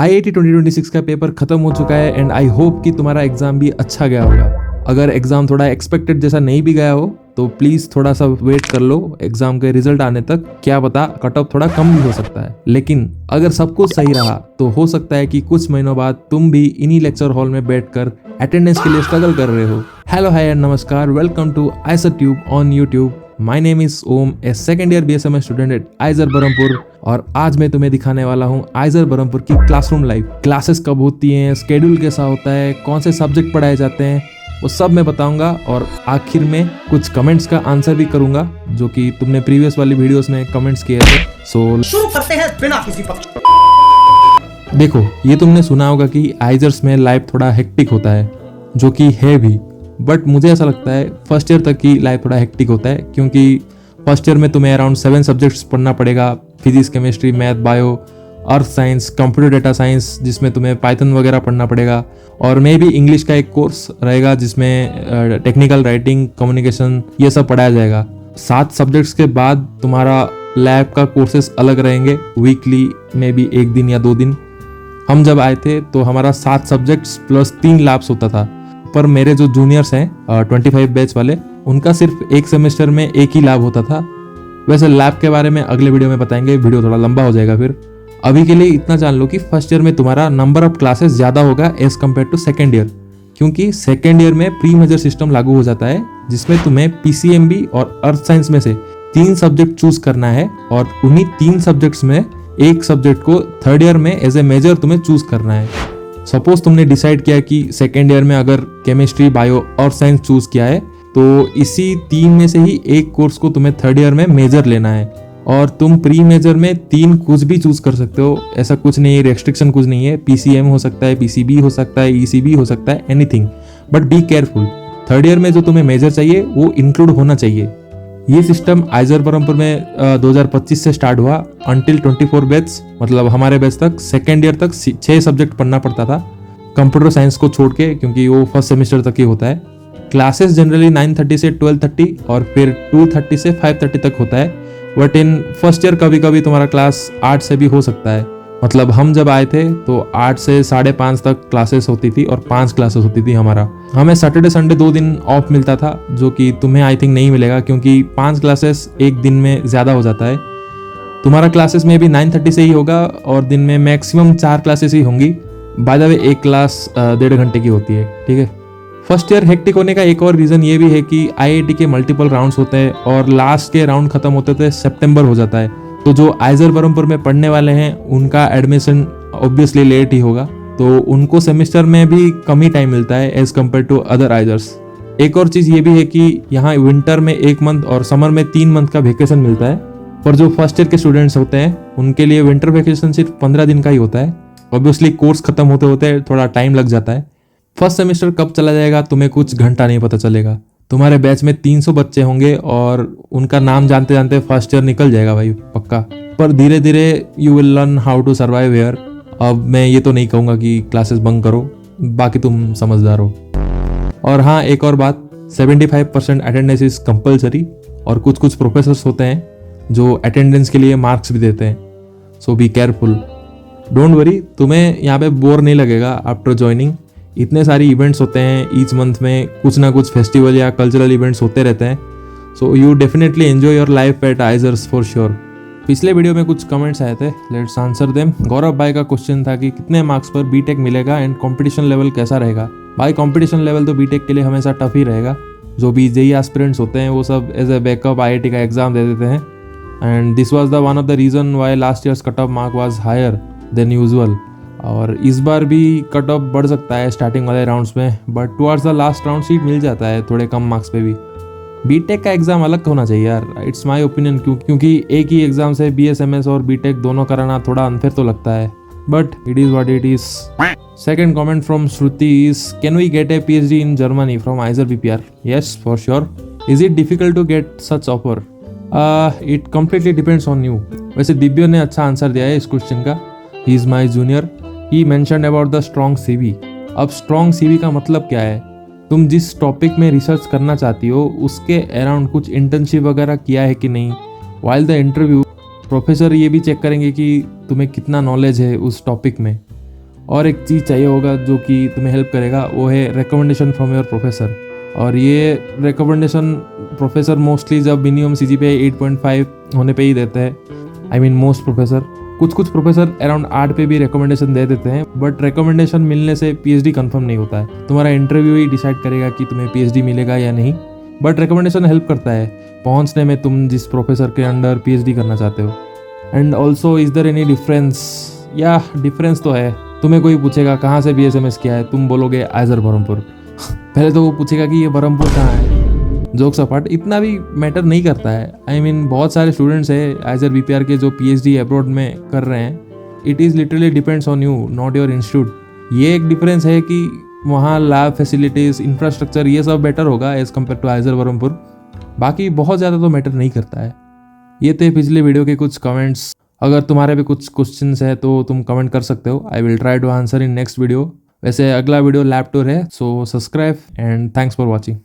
IIT 2026 का paper खत्म हो चुका है एंड आई होप कि तुम्हारा एग्जाम भी अच्छा गया होगा। अगर एग्जाम थोड़ा एक्सपेक्टेड जैसा नहीं भी गया हो तो प्लीज थोड़ा सा वेट कर लो एग्जाम के रिजल्ट आने तक, क्या पता कट ऑफ थोड़ा कम भी हो सकता है। लेकिन अगर सब कुछ सही रहा तो हो सकता है कि कुछ महीनों बाद तुम भी इन्हीं लेक्चर हॉल में बैठकर अटेंडेंस के लिए स्ट्रगल कर रहे हो। हेलो हाय एंड नमस्कार, welcome to IISER tube on YouTube. My name is Om, a second year BSMS student at IISER Berhampur, और आज मैं तुम्हें दिखाने वाला हूँ आइजर बरहमपुर की क्लासरूम लाइफ। क्लासेस कब होती हैं, स्केड्यूल कैसा होता है, कौन से सब्जेक्ट पढ़ाए जाते हैं, वो सब मैं बताऊंगा। और आखिर में कुछ कमेंट्स का आंसर भी करूंगा जो कि तुमने प्रीवियस वाली वीडियोस में कमेंट्स किए थे। सो शुरू करते हैं बिना किसी पक्ष। देखो, ये तुमने सुना होगा कि आइजर्स में लाइफ थोड़ा हेक्टिक होता है, जो कि है भी, बट मुझे ऐसा लगता है फर्स्ट ईयर तक की लाइफ थोड़ा हेक्टिक होता है, क्योंकि फर्स्ट ईयर में तुम्हें अराउंड 7 सब्जेक्ट्स पढ़ना पड़ेगा। Physics, chemistry, math, bio, earth science, computer data science, जिसमें तुम्हें पाइथन वगैरह पढ़ना पड़ेगा, और मे भी इंग्लिश का एक कोर्स रहेगा जिसमें टेक्निकल राइटिंग, कम्युनिकेशन, ये सब पढ़ाया जाएगा। 7 सब्जेक्ट्स के बाद तुम्हारा लैब का कोर्सेस अलग रहेंगे, वीकली में भी 1 दिन या 2 दिन। हम जब आए थे तो हमारा 7 सब्जेक्ट्स प्लस 3 लैब्स होता था, पर मेरे जो जूनियर्स हैं 25 बैच वाले, उनका सिर्फ एक सेमेस्टर में एक ही लैब होता था। वैसे लैब के बारे में अगले वीडियो में बताएंगे, वीडियो थोड़ा लंबा हो जाएगा। फिर अभी के लिए इतना जान लो कि फर्स्ट ईयर में तुम्हारा नंबर ऑफ क्लासेस ज़्यादा होगा as compare to second year, क्योंकि सेकेंड ईयर में प्री मेजर सिस्टम लागू हो जाता है, जिसमें तुम्हें PCMB और अर्थ साइंस में से 3 सब्जेक्ट चूज करना है, और उन्हीं 3 सब्जेक्ट्स में एक सब्जेक्ट को थर्ड ईयर में एज ए मेजर तुम्हें चूज करना है। सपोज तुमने डिसाइड किया कि सेकेंड ईयर में अगर केमिस्ट्री, बायो और साइंस चूज किया है, तो इसी 3 में से ही एक कोर्स को तुम्हें थर्ड ईयर में मेजर लेना है। और तुम प्री मेजर में 3 कुछ भी चूज कर सकते हो, ऐसा कुछ नहीं है, रेस्ट्रिक्शन कुछ नहीं है। PCM हो सकता है, PCB हो सकता है, ECB हो सकता है, anything, but be careful. Third year में जो तुम्हें मेजर चाहिए वो इंक्लूड होना चाहिए। ये सिस्टम आइजर बरहमपुर में 2025 से स्टार्ट हुआ। अंटिल 24 बैच, मतलब हमारे बैच तक, सेकेंड ईयर तक 6 सब्जेक्ट पढ़ना पड़ता था, कंप्यूटर साइंस को छोड़ के, क्योंकि वो फर्स्ट सेमेस्टर तक ही होता है। क्लासेस जनरली 9:30 से 12:30 और फिर 2:30 से 5:30 तक होता है, बट इन फर्स्ट ईयर कभी कभी तुम्हारा क्लास 8 से भी हो सकता है। मतलब हम जब आए थे तो 8 से 5:30 तक क्लासेस होती थी और 5 क्लासेस होती थी हमारा। हमें सैटरडे संडे 2 दिन ऑफ मिलता था, जो कि तुम्हें आई थिंक नहीं मिलेगा, क्योंकि 5 क्लासेस एक दिन में ज़्यादा हो जाता है। तुम्हारा क्लासेस में भी 9:30 से ही होगा और दिन में मैक्सिमम 4 क्लासेस ही होंगी। बाय द वे एक क्लास 1.5 घंटे की होती है, ठीक है। फर्स्ट ईयर हेक्टिक होने का एक और रीज़न ये भी है कि IIT के मल्टीपल राउंड्स होते हैं और लास्ट के राउंड खत्म होते होते सितंबर हो जाता है। तो जो आइजर बरहमपुर में पढ़ने वाले हैं उनका एडमिशन ऑब्वियसली लेट ही होगा, तो उनको सेमेस्टर में भी कम ही टाइम मिलता है as compare to other IISERs. एक और चीज़ ये भी है कि यहाँ विंटर में 1 मंथ और समर में 3 मंथ का वेकेशन मिलता है, पर जो फर्स्ट ईयर के स्टूडेंट्स होते हैं उनके लिए विंटर वेकेशन सिर्फ 15 दिन का ही होता है। ऑब्वियसली कोर्स खत्म होते होते थोड़ा टाइम लग जाता है। फर्स्ट सेमेस्टर कब चला जाएगा तुम्हें कुछ घंटा नहीं पता चलेगा। तुम्हारे बैच में 300 बच्चे होंगे और उनका नाम जानते जानते फर्स्ट ईयर निकल जाएगा भाई, पक्का। पर धीरे धीरे you will learn how to survive here. अब मैं ये तो नहीं कहूँगा कि क्लासेस बंक करो, बाकी तुम समझदार हो। और हाँ, एक और बात, 75% अटेंडेंस इज कंपल्सरी, और कुछ कुछ प्रोफेसर्स होते हैं जो अटेंडेंस के लिए मार्क्स भी देते हैं, सो बी केयरफुल। डोंट वरी, तुम्हें यहाँ पे बोर नहीं लगेगा आफ्टर ज्वाइनिंग। इतने सारी इवेंट्स होते हैं, ईच मंथ में कुछ ना कुछ फेस्टिवल या कल्चरल इवेंट्स होते रहते हैं, so you definitely enjoy your life at IISERs for sure. पिछले वीडियो में कुछ कमेंट्स आए थे, लेट्स आंसर देम। गौरव भाई का क्वेश्चन था कि कितने मार्क्स पर बीटेक मिलेगा एंड कंपटीशन लेवल कैसा रहेगा। भाई कंपटीशन लेवल तो बीटेक के लिए हमेशा टफ ही रहेगा। जो भी जेई एस्पिरेंट्स होते हैं वो सब एज ए बैकअप IIT का एग्जाम दे देते हैं, and this was the one of the reason why last year's cut off mark was higher than usual. और इस बार भी कट ऑफ बढ़ सकता है स्टार्टिंग वाले राउंड्स में, but towards the last round seat मिल जाता है थोड़े कम मार्क्स पे भी। बीटेक का एग्जाम अलग होना चाहिए यार, इट्स माय ओपिनियन, क्योंकि एक ही एग्जाम से BSMS और बीटेक दोनों कराना थोड़ा अनफेयर तो लगता है, but it is what it is. Second comment from Shruti is, can we get a PhD in Germany from IISER BPR? Yes, for sure. Is it difficult to get such offer? It completely depends on you. वैसे दिव्य ने अच्छा answer दिया है इस question का, he is my junior. He mentioned about the strong CV। अब strong CV का मतलब क्या है? तुम जिस टॉपिक में रिसर्च करना चाहती हो उसके अराउंड कुछ इंटर्नशिप वगैरह किया है कि नहीं। वाइल द इंटरव्यू प्रोफेसर ये भी चेक करेंगे कि तुम्हें कितना नॉलेज है उस टॉपिक में। और एक चीज़ चाहिए होगा जो कि तुम्हें हेल्प करेगा, वो है रिकमेंडेशन फ्रॉम योर प्रोफेसर। और ये रिकमेंडेशन प्रोफेसर मोस्टली जब मिनिमम CGPA 8.5 होने पे ही देते हैं। आई मीन मोस्ट प्रोफेसर, कुछ प्रोफेसर अराउंड 8 पे भी रिकमेंडेशन दे देते हैं, बट रिकमेंडेशन मिलने से PhD कंफर्म नहीं होता है। तुम्हारा इंटरव्यू ही डिसाइड करेगा कि तुम्हें PhD मिलेगा या नहीं, बट रिकमेंडेशन हेल्प करता है पहुंचने में तुम जिस प्रोफेसर के अंडर PhD करना चाहते हो। And also is there any difference? या डिफरेंस तो है। तुम्हें कोई पूछेगा कहाँ से BSMS किया है, तुम बोलोगे आइजर बरहमपुर। पहले तो वो पूछेगा कि ये बरहमपुर कहाँ है। जोक्स अपार्ट, इतना भी मैटर नहीं करता है। आई मीन बहुत सारे स्टूडेंट्स हैं आइजर BPR के जो PhD अब्रॉड में कर रहे हैं। It is literally depends on you, not your institute. ये एक डिफरेंस है कि वहाँ लैब फैसिलिटीज़, इंफ्रास्ट्रक्चर ये सब बेटर होगा as compare to IISER Berhampur. बाकी बहुत ज़्यादा तो मैटर नहीं करता है। ये थे पिछले वीडियो के कुछ कमेंट्स। अगर तुम्हारे भी कुछ क्वेश्चंस है तो तुम कमेंट कर सकते हो। I will try to answer in next video. वैसे अगला वीडियो लैब टूर है, so subscribe and thanks for watching.